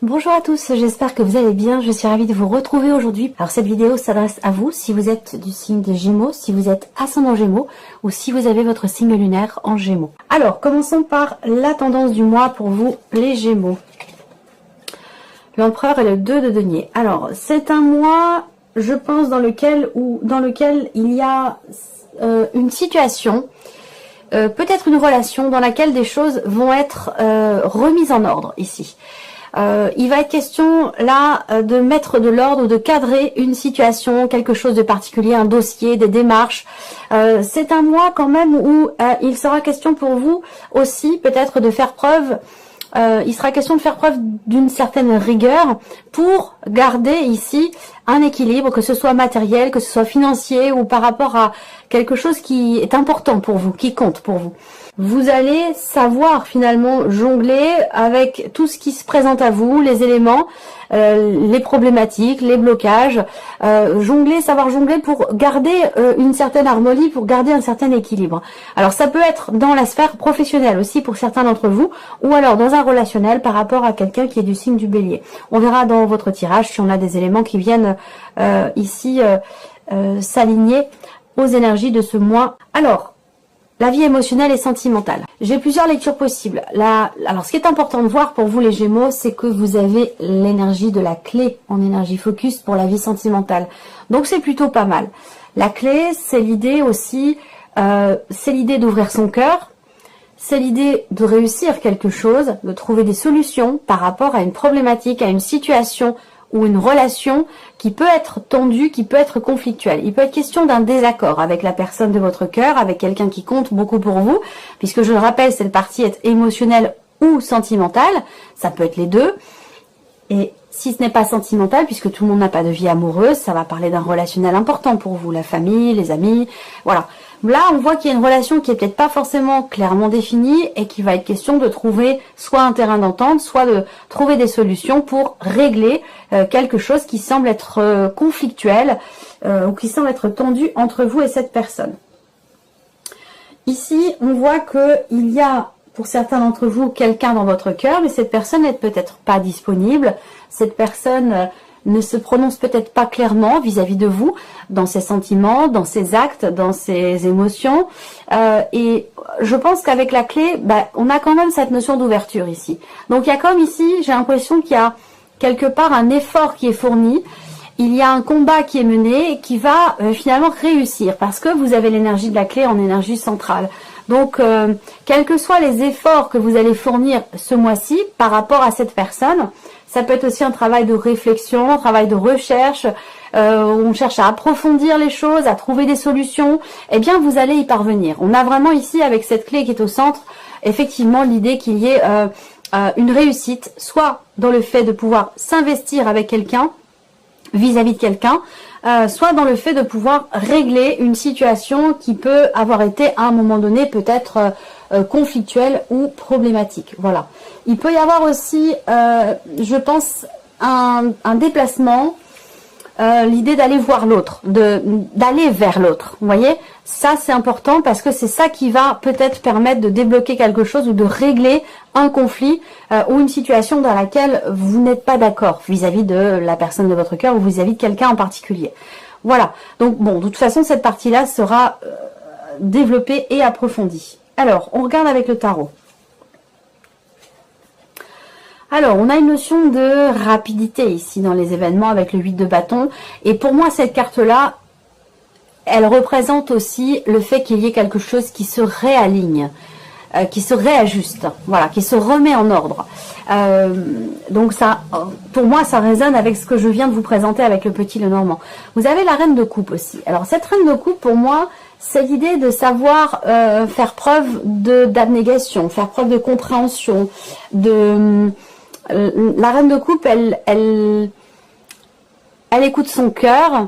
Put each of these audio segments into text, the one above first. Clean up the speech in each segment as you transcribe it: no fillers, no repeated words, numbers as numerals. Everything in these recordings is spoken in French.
Bonjour à tous, j'espère que vous allez bien, je suis ravie de vous retrouver aujourd'hui. Alors cette vidéo s'adresse à vous si vous êtes du signe des Gémeaux, si vous êtes ascendant Gémeaux ou si vous avez votre signe lunaire en Gémeaux. Alors commençons par la tendance du mois pour vous les Gémeaux. L'empereur et le 2 de denier. Alors c'est un mois, je pense, dans lequel il y a une situation, peut-être une relation dans laquelle des choses vont être remises en ordre ici. Il va être question là de mettre de l'ordre ou de cadrer une situation, quelque chose de particulier, un dossier, des démarches. C'est un mois quand même où il sera question pour vous aussi peut-être de faire preuve, il sera question de faire preuve d'une certaine rigueur pour garder ici un équilibre, que ce soit matériel, que ce soit financier ou par rapport à quelque chose qui est important pour vous, qui compte pour vous. Vous allez savoir finalement jongler avec tout ce qui se présente à vous, les éléments, les problématiques, les blocages, savoir jongler pour garder une certaine harmonie, pour garder un certain équilibre. Alors ça peut être dans la sphère professionnelle aussi pour certains d'entre vous, ou alors dans un relationnel par rapport à quelqu'un qui est du signe du Bélier. On verra dans votre tirage si on a des éléments qui viennent ici s'aligner aux énergies de ce mois. Alors, la vie émotionnelle et sentimentale. J'ai plusieurs lectures possibles. Alors, ce qui est important de voir pour vous les Gémeaux, c'est que vous avez l'énergie de la clé en énergie focus pour la vie sentimentale. Donc, c'est plutôt pas mal. La clé, c'est l'idée aussi, c'est l'idée d'ouvrir son cœur, c'est l'idée de réussir quelque chose, de trouver des solutions par rapport à une problématique, à une situation ou une relation qui peut être tendue, qui peut être conflictuelle. Il peut être question d'un désaccord avec la personne de votre cœur, avec quelqu'un qui compte beaucoup pour vous, puisque je le rappelle, cette partie est émotionnelle ou sentimentale, ça peut être les deux. Et si ce n'est pas sentimental, puisque tout le monde n'a pas de vie amoureuse, ça va parler d'un relationnel important pour vous, la famille, les amis, voilà. Là, on voit qu'il y a une relation qui est peut-être pas forcément clairement définie et qu'il va être question de trouver soit un terrain d'entente, soit de trouver des solutions pour régler quelque chose qui semble être conflictuel ou qui semble être tendu entre vous et cette personne. Ici, on voit qu'il y a pour certains d'entre vous quelqu'un dans votre cœur, mais cette personne n'est peut-être pas disponible. Cette personne ne se prononce peut-être pas clairement vis-à-vis de vous, dans ses sentiments, dans ses actes, dans ses émotions. Et je pense qu'avec la clé, on a quand même cette notion d'ouverture ici. Donc il y a comme ici, j'ai l'impression qu'il y a quelque part un effort qui est fourni. Il y a un combat qui est mené et qui va finalement réussir parce que vous avez l'énergie de la clé en énergie centrale. Donc, quels que soient les efforts que vous allez fournir ce mois-ci par rapport à cette personne, ça peut être aussi un travail de réflexion, un travail de recherche, où on cherche à approfondir les choses, à trouver des solutions, eh bien vous allez y parvenir. On a vraiment ici, avec cette clé qui est au centre, effectivement l'idée qu'il y ait une réussite, soit dans le fait de pouvoir s'investir avec quelqu'un, vis-à-vis de quelqu'un, soit dans le fait de pouvoir régler une situation qui peut avoir été à un moment donné peut-être conflictuelle ou problématique. Voilà. Il peut y avoir aussi, je pense, un déplacement, l'idée d'aller voir l'autre, d'aller vers l'autre. Vous voyez, ça c'est important parce que c'est ça qui va peut-être permettre de débloquer quelque chose ou de régler un conflit ou une situation dans laquelle vous n'êtes pas d'accord vis-à-vis de la personne de votre cœur ou vis-à-vis de quelqu'un en particulier. Voilà. Donc bon, de toute façon, cette partie-là sera développée et approfondie. Alors, on regarde avec le tarot. Alors, on a une notion de rapidité ici dans les événements avec le 8 de bâton. Et pour moi, cette carte-là, elle représente aussi le fait qu'il y ait quelque chose qui se réaligne, qui se réajuste, voilà, qui se remet en ordre. Donc ça, pour moi, ça résonne avec ce que je viens de vous présenter avec le petit Lenormand. Vous avez la reine de coupe aussi. Alors, cette reine de coupe, pour moi, c'est l'idée de savoir faire preuve d'abnégation, faire preuve de compréhension, la reine de coupe, elle écoute son cœur.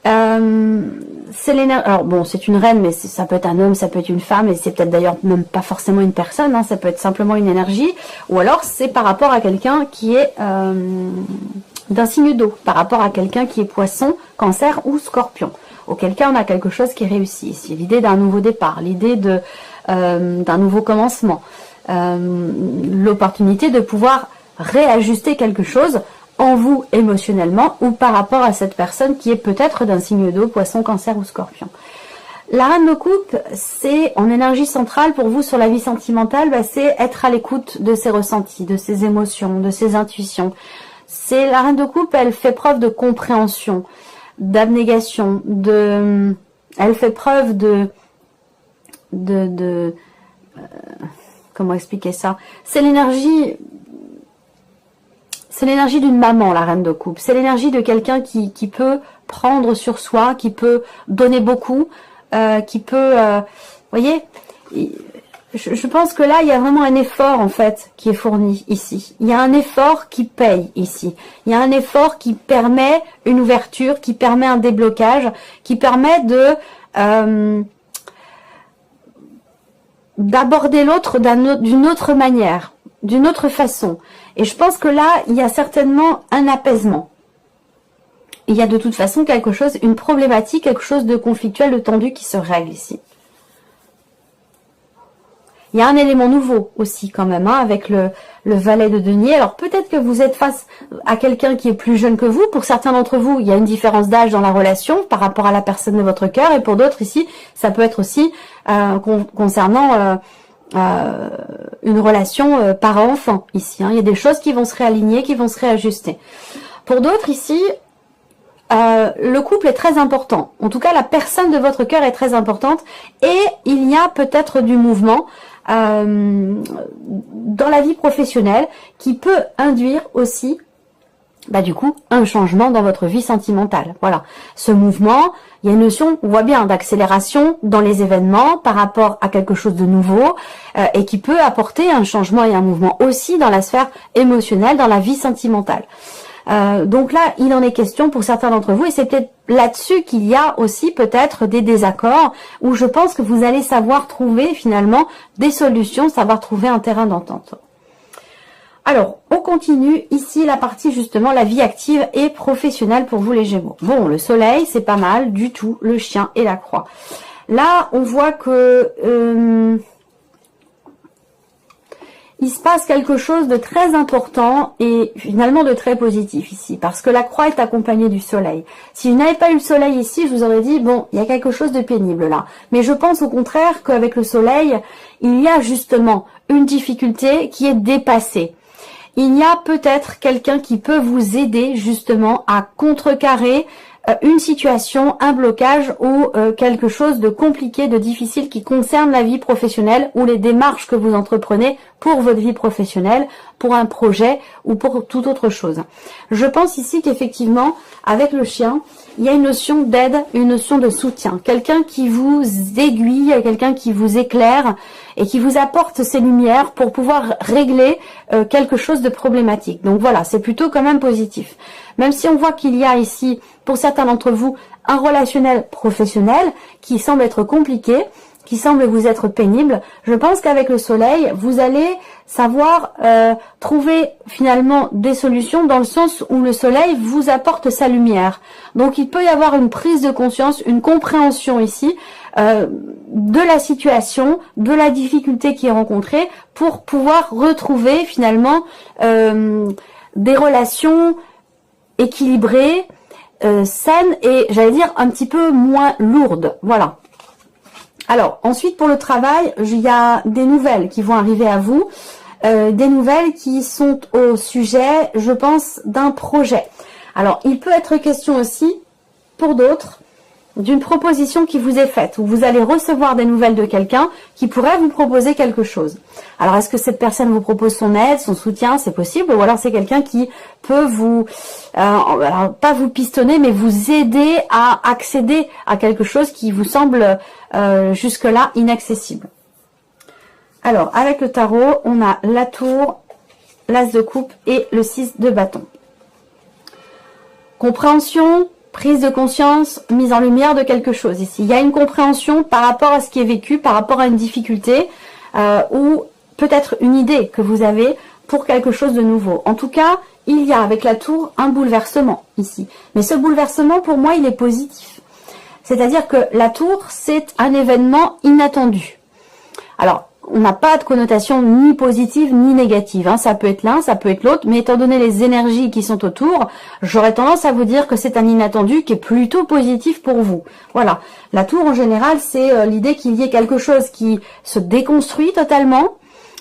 C'est l'énergie. Alors bon, c'est une reine, mais ça peut être un homme, ça peut être une femme, et c'est peut-être d'ailleurs même pas forcément une personne. Hein, ça peut être simplement une énergie, ou alors c'est par rapport à quelqu'un qui est d'un signe d'eau, par rapport à quelqu'un qui est Poisson, Cancer ou Scorpion. Auquel cas, on a quelque chose qui réussit. C'est l'idée d'un nouveau départ, l'idée d'un nouveau commencement. L'opportunité de pouvoir réajuster quelque chose en vous émotionnellement ou par rapport à cette personne qui est peut-être d'un signe d'eau, poisson, cancer ou scorpion. La reine de coupe, c'est en énergie centrale pour vous sur la vie sentimentale, c'est être à l'écoute de ses ressentis, de ses émotions, de ses intuitions. C'est la reine de coupe, elle fait preuve de compréhension, d'abnégation, elle fait preuve comment expliquer ça? C'est l'énergie d'une maman, la reine de coupe. C'est l'énergie de quelqu'un qui peut prendre sur soi, qui peut donner beaucoup, qui peut, voyez, je pense que là, il y a vraiment un effort, en fait, qui est fourni ici. Il y a un effort qui paye ici. Il y a un effort qui permet une ouverture, qui permet un déblocage, qui permet d'aborder l'autre d'une autre manière, d'une autre façon. Et je pense que là, il y a certainement un apaisement. Il y a de toute façon quelque chose, une problématique, quelque chose de conflictuel, de tendu qui se règle ici. Il y a un élément nouveau aussi quand même, avec le valet de denier. Alors peut-être que vous êtes face à quelqu'un qui est plus jeune que vous. Pour certains d'entre vous, il y a une différence d'âge dans la relation par rapport à la personne de votre cœur. Et pour d'autres ici, ça peut être aussi concernant une relation parent-enfant ici. Il y a des choses qui vont se réaligner, qui vont se réajuster. Pour d'autres ici, le couple est très important. En tout cas, la personne de votre cœur est très importante. Et il y a peut-être du mouvement dans la vie professionnelle qui peut induire aussi du coup un changement dans votre vie sentimentale. Voilà, ce mouvement, il y a une notion, on voit bien, d'accélération dans les événements par rapport à quelque chose de nouveau et qui peut apporter un changement et un mouvement aussi dans la sphère émotionnelle, dans la vie sentimentale. Donc là, il en est question pour certains d'entre vous et c'est peut-être là-dessus qu'il y a aussi peut-être des désaccords où je pense que vous allez savoir trouver finalement des solutions, savoir trouver un terrain d'entente. Alors, on continue ici la partie justement la vie active et professionnelle pour vous les Gémeaux. Bon, le soleil, c'est pas mal du tout, le chien et la croix. Là, on voit que il se passe quelque chose de très important et finalement de très positif ici, parce que la croix est accompagnée du soleil. Si je n'avais pas eu le soleil ici, je vous aurais dit, bon, il y a quelque chose de pénible là. Mais je pense au contraire qu'avec le soleil, il y a justement une difficulté qui est dépassée. Il y a peut-être quelqu'un qui peut vous aider justement à contrecarrer une situation, un blocage ou quelque chose de compliqué, de difficile qui concerne la vie professionnelle ou les démarches que vous entreprenez pour votre vie professionnelle, pour un projet ou pour toute autre chose. Je pense ici qu'effectivement, avec le chien, il y a une notion d'aide, une notion de soutien. Quelqu'un qui vous aiguille, quelqu'un qui vous éclaire et qui vous apporte ses lumières pour pouvoir régler quelque chose de problématique. Donc voilà, c'est plutôt quand même positif. Même si on voit qu'il y a ici, pour certains d'entre vous, un relationnel professionnel qui semble être compliqué, qui semble vous être pénible, je pense qu'avec le soleil, vous allez savoir trouver finalement des solutions dans le sens où le soleil vous apporte sa lumière. Donc il peut y avoir une prise de conscience, une compréhension ici de la situation, de la difficulté qui est rencontrée pour pouvoir retrouver finalement des relations équilibrées, saines et j'allais dire un petit peu moins lourdes. Voilà. Alors, ensuite, pour le travail, il y a des nouvelles qui vont arriver à vous, des nouvelles qui sont au sujet, je pense, d'un projet. Alors, il peut être question aussi, pour d'autres, d'une proposition qui vous est faite, où vous allez recevoir des nouvelles de quelqu'un qui pourrait vous proposer quelque chose. Alors, est-ce que cette personne vous propose son aide, son soutien, c'est possible, ou alors c'est quelqu'un qui peut vous, alors, pas vous pistonner, mais vous aider à accéder à quelque chose qui vous semble jusque-là inaccessible. Alors, avec le tarot, on a la tour, l'as de coupe et le 6 de bâton. Compréhension, prise de conscience, mise en lumière de quelque chose ici. Il y a une compréhension par rapport à ce qui est vécu, par rapport à une difficulté ou peut-être une idée que vous avez pour quelque chose de nouveau. En tout cas, il y a avec la tour un bouleversement ici. Mais ce bouleversement, pour moi, il est positif. C'est-à-dire que la tour, c'est un événement inattendu. Alors, on n'a pas de connotation ni positive ni négative. Hein. Ça peut être l'un, ça peut être l'autre, mais étant donné les énergies qui sont autour, j'aurais tendance à vous dire que c'est un inattendu qui est plutôt positif pour vous. Voilà. La tour, en général, c'est l'idée qu'il y ait quelque chose qui se déconstruit totalement,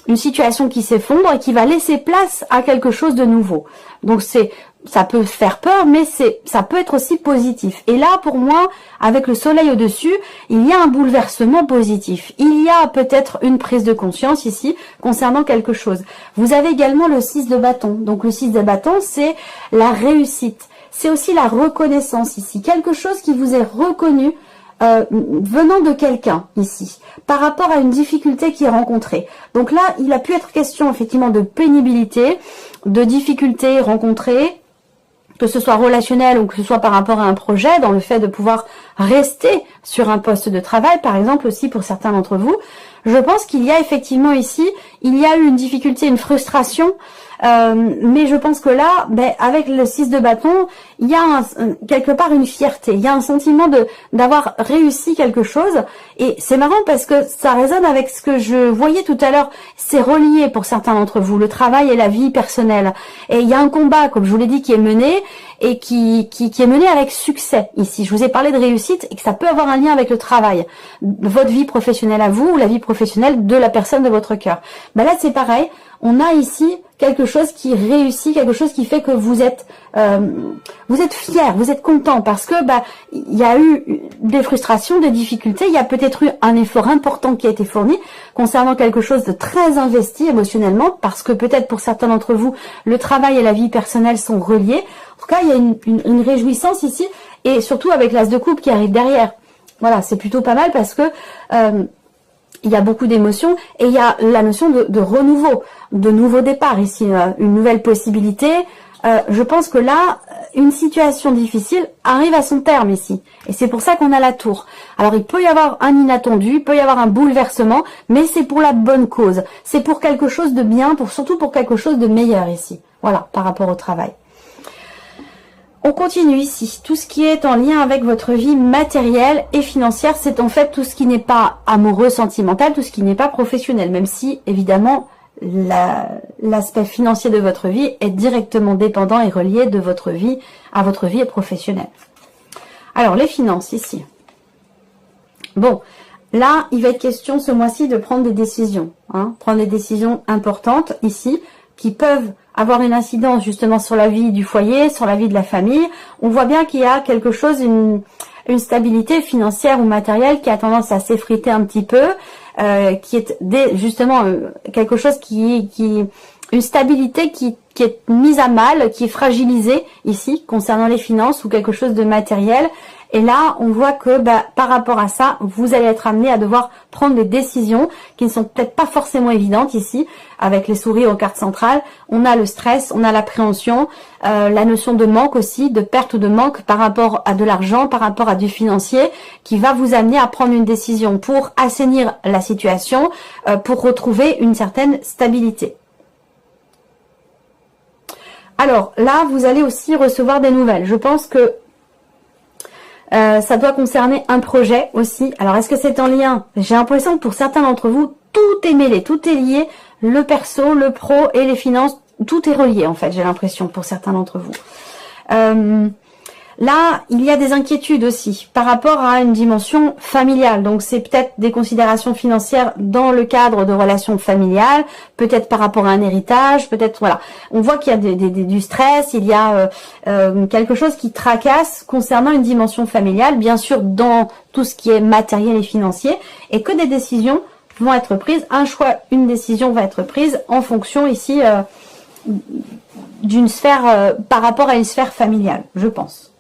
une situation qui s'effondre et qui va laisser place à quelque chose de nouveau. Donc ça peut faire peur, mais ça peut être aussi positif. Et là, pour moi, avec le soleil au-dessus, il y a un bouleversement positif. Il y a peut-être une prise de conscience ici concernant quelque chose. Vous avez également le 6 de bâton. Donc le 6 de bâton, c'est la réussite. C'est aussi la reconnaissance ici. Quelque chose qui vous est reconnu venant de quelqu'un ici, par rapport à une difficulté qui est rencontrée. Donc là, il a pu être question effectivement de pénibilité, de difficultés rencontrées, que ce soit relationnel ou que ce soit par rapport à un projet, dans le fait de pouvoir rester sur un poste de travail, par exemple aussi pour certains d'entre vous. Je pense qu'il y a effectivement ici, il y a eu une difficulté, une frustration, mais je pense que là, avec le 6 de bâton, il y a quelque part une fierté, il y a un sentiment d'avoir réussi quelque chose, et c'est marrant parce que ça résonne avec ce que je voyais tout à l'heure, c'est relié pour certains d'entre vous, le travail et la vie personnelle, et il y a un combat, comme je vous l'ai dit, qui est mené, et qui est mené avec succès ici. Je vous ai parlé de réussite et que ça peut avoir un lien avec le travail, votre vie professionnelle à vous ou la vie professionnelle de la personne de votre cœur. Là c'est pareil, on a ici quelque chose qui réussit, quelque chose qui fait que vous êtes fier, vous êtes content parce que il y a eu des frustrations, des difficultés, il y a peut-être eu un effort important qui a été fourni concernant quelque chose de très investi émotionnellement parce que peut-être pour certains d'entre vous, le travail et la vie personnelle sont reliés. En tout cas, il y a une réjouissance ici et surtout avec l'as de coupe qui arrive derrière. Voilà, c'est plutôt pas mal parce que il y a beaucoup d'émotions et il y a la notion de renouveau, de nouveau départ ici, une nouvelle possibilité. Je pense que là, une situation difficile arrive à son terme ici. Et c'est pour ça qu'on a la tour. Alors il peut y avoir un inattendu, il peut y avoir un bouleversement, mais c'est pour la bonne cause. C'est pour quelque chose de bien, surtout pour quelque chose de meilleur ici. Voilà, par rapport au travail. On continue ici. Tout ce qui est en lien avec votre vie matérielle et financière, c'est en fait tout ce qui n'est pas amoureux, sentimental, tout ce qui n'est pas professionnel, même si, évidemment, l'aspect financier de votre vie est directement dépendant et relié de votre vie à votre vie professionnelle. Alors, les finances, ici. Bon, là, il va être question ce mois-ci de prendre des décisions. Prendre des décisions importantes, ici, qui peuvent avoir une incidence justement sur la vie du foyer, sur la vie de la famille. On voit bien qu'il y a quelque chose, une stabilité financière ou matérielle qui a tendance à s'effriter un petit peu, qui est justement quelque chose une stabilité qui est mise à mal, qui est fragilisée ici concernant les finances ou quelque chose de matériel. Et là, on voit que par rapport à ça, vous allez être amené à devoir prendre des décisions qui ne sont peut-être pas forcément évidentes ici. Avec les souris aux cartes centrales, on a le stress, on a l'appréhension, la notion de manque aussi, de perte ou de manque par rapport à de l'argent, par rapport à du financier, qui va vous amener à prendre une décision pour assainir la situation, pour retrouver une certaine stabilité. Alors là, vous allez aussi recevoir des nouvelles. Je pense que ça doit concerner un projet aussi. Alors, est-ce que c'est en lien? J'ai l'impression que pour certains d'entre vous, tout est mêlé, tout est lié. Le perso, le pro et les finances, tout est relié en fait, j'ai l'impression pour certains d'entre vous. Là, il y a des inquiétudes aussi par rapport à une dimension familiale. Donc, c'est peut-être des considérations financières dans le cadre de relations familiales, peut-être par rapport à un héritage, peut-être, voilà. On voit qu'il y a du stress, il y a quelque chose qui tracasse concernant une dimension familiale, bien sûr dans tout ce qui est matériel et financier, et que des décisions vont être prises. Un choix, une décision va être prise en fonction ici d'une sphère, par rapport à une sphère familiale, je pense.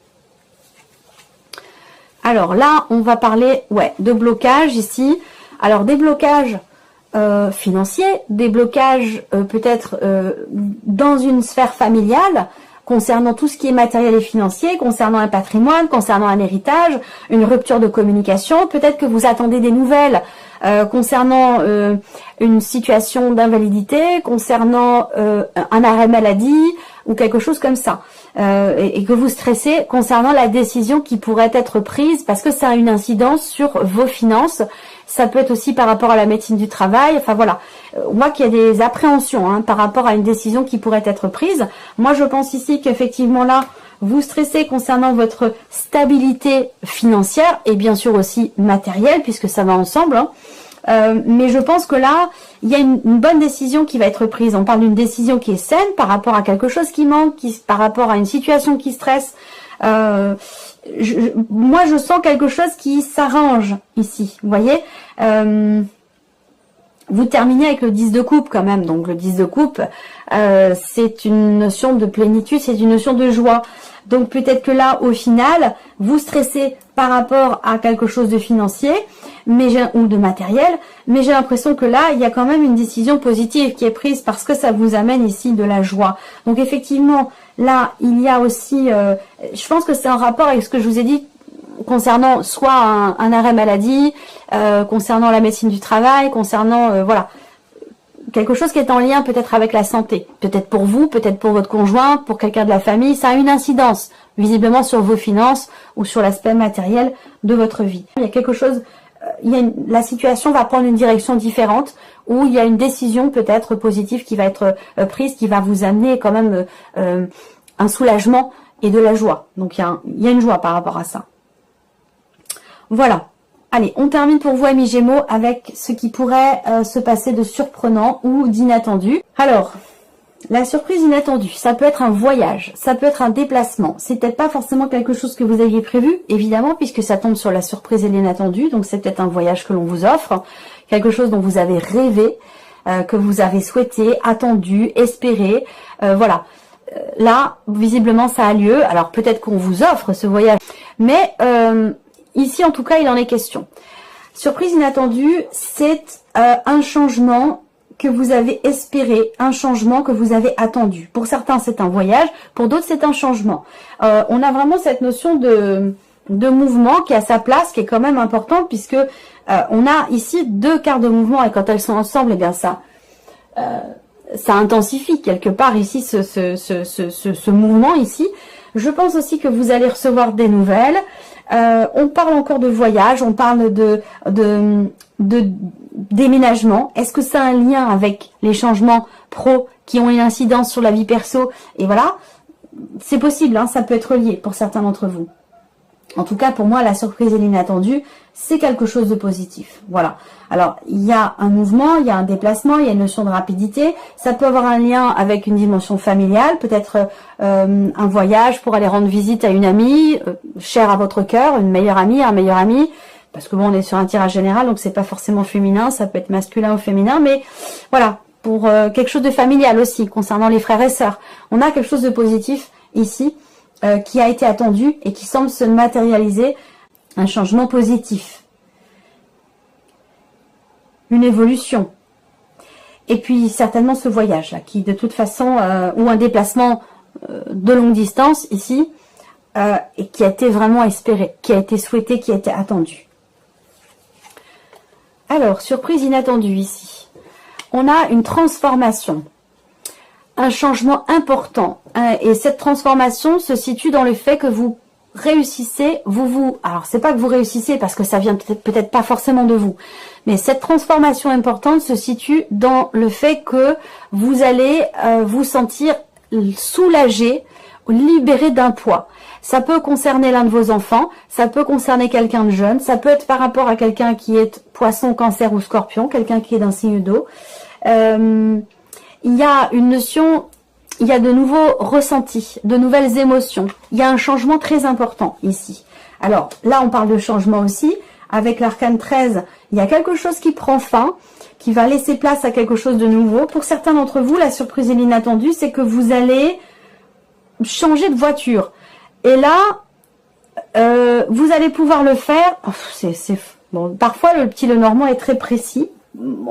Alors là, on va parler de blocage ici. Alors des blocages financiers, des blocages peut-être dans une sphère familiale, concernant tout ce qui est matériel et financier, concernant un patrimoine, concernant un héritage, une rupture de communication. Peut-être que vous attendez des nouvelles concernant une situation d'invalidité, concernant un arrêt maladie ou quelque chose comme ça. Et que vous stressez concernant la décision qui pourrait être prise parce que ça a une incidence sur vos finances Ça peut être aussi par rapport à la médecine du travail. Enfin voilà, on voit qu'il y a des appréhensions hein, par rapport à une décision qui pourrait être prise. Moi, je pense ici qu'effectivement là, vous stressez concernant votre stabilité financière et bien sûr aussi matérielle, puisque ça va ensemble. Hein. Mais je pense que là, il y a une bonne décision qui va être prise. On parle d'une décision qui est saine par rapport à quelque chose qui manque, par rapport à une situation qui stresse. Moi, je sens quelque chose qui s'arrange ici. Vous voyez, vous terminez avec le 10 de coupe quand même. Donc le 10 de coupe, c'est une notion de plénitude, c'est une notion de joie. Donc peut-être que là, au final, vous stressez par rapport à quelque chose de financier ou de matériel, mais j'ai l'impression que là, il y a quand même une décision positive qui est prise parce que ça vous amène ici de la joie. Donc effectivement, là, il y a aussi, je pense que c'est en rapport avec ce que je vous ai dit concernant soit un arrêt maladie, concernant la médecine du travail, concernant, voilà, quelque chose qui est en lien peut-être avec la santé. Peut-être pour vous, peut-être pour votre conjoint, pour quelqu'un de la famille. Ça a une incidence, visiblement, sur vos finances ou sur l'aspect matériel de votre vie. Il y a quelque chose, la situation va prendre une direction différente où il y a une décision peut-être positive qui va être prise, qui va vous amener quand même un soulagement et de la joie. Donc il y a une joie par rapport à ça. Voilà. Allez, on termine pour vous, amis Gémeaux, avec ce qui pourrait se passer de surprenant ou d'inattendu. Alors, la surprise inattendue, ça peut être un voyage, ça peut être un déplacement. C'est peut-être pas forcément quelque chose que vous aviez prévu, évidemment, puisque ça tombe sur la surprise et l'inattendu. Donc, c'est peut-être un voyage que l'on vous offre, quelque chose dont vous avez rêvé, que vous avez souhaité, attendu, espéré. Voilà. Là, visiblement, ça a lieu. Alors, peut-être qu'on vous offre ce voyage, mais... ici, en tout cas, il en est question. Surprise inattendue, c'est un changement que vous avez espéré, un changement que vous avez attendu. Pour certains, c'est un voyage, pour d'autres, c'est un changement. On a vraiment cette notion de mouvement qui a sa place, qui est quand même importante, puisque on a ici deux quarts de mouvement, et quand elles sont ensemble, eh bien ça intensifie quelque part ici ce mouvement ici. Je pense aussi que vous allez recevoir des nouvelles. On parle encore de voyage, on parle de déménagement. Est-ce que ça a un lien avec les changements pro qui ont une incidence sur la vie perso? Et voilà, c'est possible, hein, ça peut être lié pour certains d'entre vous. En tout cas, pour moi, la surprise et l'inattendu, c'est quelque chose de positif. Voilà. Alors, il y a un mouvement, il y a un déplacement, il y a une notion de rapidité. Ça peut avoir un lien avec une dimension familiale, peut-être un voyage pour aller rendre visite à une amie, chère à votre cœur, une meilleure amie, un meilleur ami. Parce que bon, on est sur un tirage général, donc c'est pas forcément féminin, ça peut être masculin ou féminin, mais voilà, pour quelque chose de familial aussi, concernant les frères et sœurs. On a quelque chose de positif ici, qui a été attendu et qui semble se matérialiser, un changement positif, une évolution, et puis certainement ce voyage là, qui de toute façon, ou un déplacement de longue distance ici, et qui a été vraiment espéré, qui a été souhaité, qui a été attendu. Alors, surprise inattendue ici, on a une transformation, un changement important, et cette transformation se situe dans le fait que vous réussissez, alors c'est pas que vous réussissez parce que ça vient peut-être pas forcément de vous, mais cette transformation importante se situe dans le fait que vous allez vous sentir soulagé, libéré d'un poids. Ça peut concerner l'un de vos enfants, ça peut concerner quelqu'un de jeune, ça peut être par rapport à quelqu'un qui est poisson, cancer ou scorpion, quelqu'un qui est d'un signe d'eau. Il y a une notion, il y a de nouveaux ressentis, de nouvelles émotions. Il y a un changement très important ici. Alors là, on parle de changement aussi. Avec l'arcane 13, il y a quelque chose qui prend fin, qui va laisser place à quelque chose de nouveau. Pour certains d'entre vous, la surprise et l'inattendu, c'est que vous allez changer de voiture. Et là, vous allez pouvoir le faire. Bon, parfois, le petit Lenormand est très précis.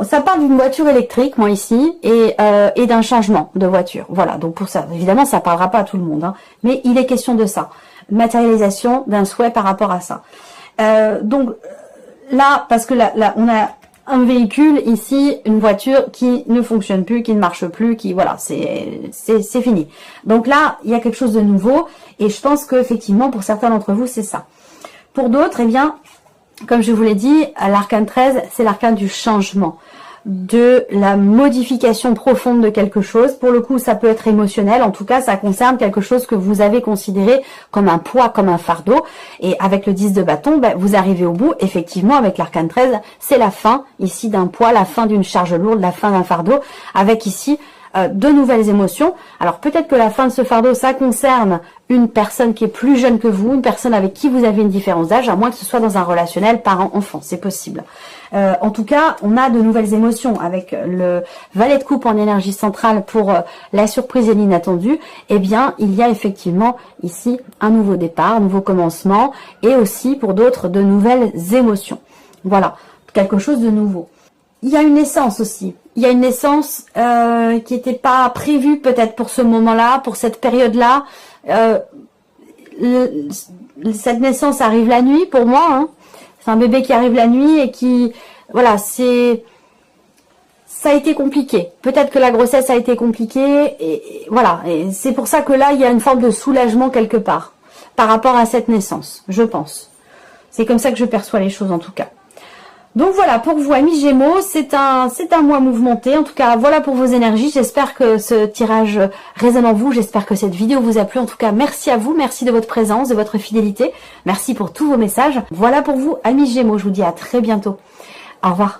Ça part d'une voiture électrique, moi ici, et d'un changement de voiture. Voilà, donc pour ça, évidemment, ça parlera pas à tout le monde, hein, mais il est question de ça. Matérialisation d'un souhait par rapport à ça. Donc là, parce que là, on a un véhicule ici, une voiture qui ne fonctionne plus, qui ne marche plus, qui voilà, c'est fini. Donc là, il y a quelque chose de nouveau, et je pense que effectivement, pour certains d'entre vous, c'est ça. Pour d'autres, eh bien, comme je vous l'ai dit, l'arcane 13, c'est l'arcane du changement, de la modification profonde de quelque chose. Pour le coup, ça peut être émotionnel. En tout cas, ça concerne quelque chose que vous avez considéré comme un poids, comme un fardeau. Et avec le 10 de bâton, ben, vous arrivez au bout. Effectivement, avec l'arcane 13, c'est la fin ici d'un poids, la fin d'une charge lourde, la fin d'un fardeau, avec ici de nouvelles émotions. Alors peut-être que la fin de ce fardeau, ça concerne une personne qui est plus jeune que vous, une personne avec qui vous avez une différence d'âge, à moins que ce soit dans un relationnel parent-enfant, c'est possible. En tout cas, on a de nouvelles émotions avec le valet de coupe en énergie centrale pour la surprise et l'inattendu. Eh bien, il y a effectivement ici un nouveau départ, un nouveau commencement, et aussi pour d'autres de nouvelles émotions. Voilà, quelque chose de nouveau. Il y a une naissance aussi. Il y a une naissance qui n'était pas prévue peut-être pour ce moment-là, pour cette période-là. Cette naissance arrive la nuit pour moi. Hein. C'est un bébé qui arrive la nuit et qui... Voilà, ça a été compliqué. Peut-être que la grossesse a été compliquée. Et voilà, et c'est pour ça que là, il y a une forme de soulagement quelque part par rapport à cette naissance, je pense. C'est comme ça que je perçois les choses en tout cas. Donc voilà, pour vous, amis Gémeaux, c'est un mois mouvementé. En tout cas, voilà pour vos énergies. J'espère que ce tirage résonne en vous. J'espère que cette vidéo vous a plu. En tout cas, merci à vous. Merci de votre présence, de votre fidélité. Merci pour tous vos messages. Voilà pour vous, amis Gémeaux. Je vous dis à très bientôt. Au revoir.